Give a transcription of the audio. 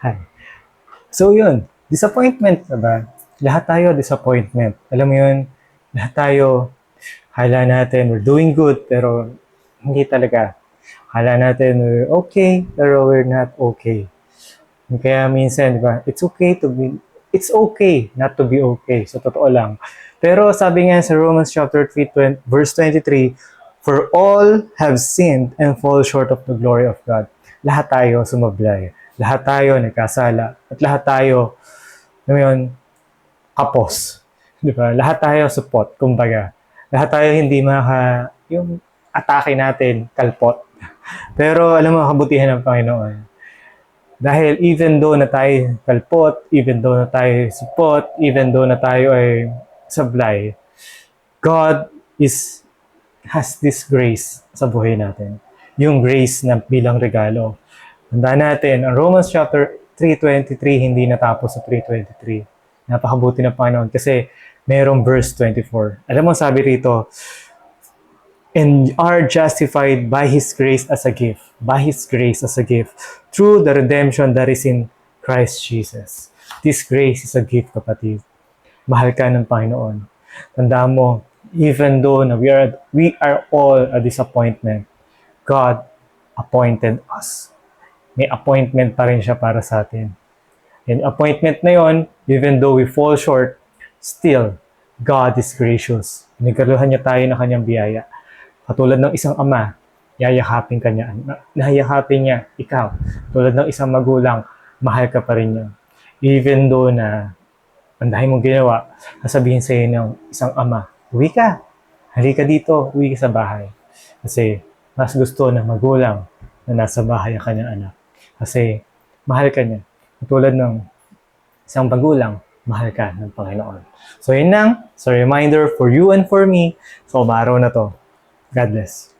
Hi. So yun, disappointment, diba? Lahat tayo disappointment. Alam mo yun, lahat tayo, hala natin, we're doing good, pero hindi talaga. Hala natin, we're okay, pero we're not okay. Kaya minsan, di ba, it's okay not to be okay. So, totoo lang. Pero sabi nga sa Romans chapter 3, verse 23, for all have sinned and fall short of the glory of God. Lahat tayo sumablay. Lahat tayo nagkasala. At lahat tayo, alam mo yun, kapos. Di ba? Lahat tayo support, kumbaga. Lahat tayo hindi yung atake natin, kalpot. Pero alam mo, kabutihan ng Panginoon. Dahil even though na tayo kalpot, even though na tayo support, even though na tayo ay sablay, God has this grace sa buhay natin. Yung grace na bilang regalo. Tandaan natin, ang Romans chapter 3:23 hindi natapos sa 3:23. Napakabuti ng Panginoon kasi mayroong verse 24. Alam mo, sabi rito, and are justified by His grace as a gift. By His grace as a gift. Through the redemption that is in Christ Jesus. This grace is a gift, kapatid. Mahal ka ng Panginoon. Tandaan mo, even though na we are all a disappointment, God appointed us. May appointment pa rin siya para sa atin. And appointment na yon, even though we fall short, still, God is gracious. Pinagkaroon niya tayo ng kanyang biyaya. Katulad ng isang ama, yayakapin ka niya. Nahayakapin niya, ikaw. Tulad ng isang magulang, mahal ka pa rin niya. Even though na ang dahil mong ginawa, sasabihin sa iyo ng isang ama, uwi ka. Halika dito, uwi ka sa bahay. Kasi mas gusto ng magulang na nasa bahay ang kanyang anak. Kasi mahal ka niya. Tulad ng isang magulang, mahal ka ng Panginoon. So yun lang, so reminder for you and for me, so umaraw na to. God bless.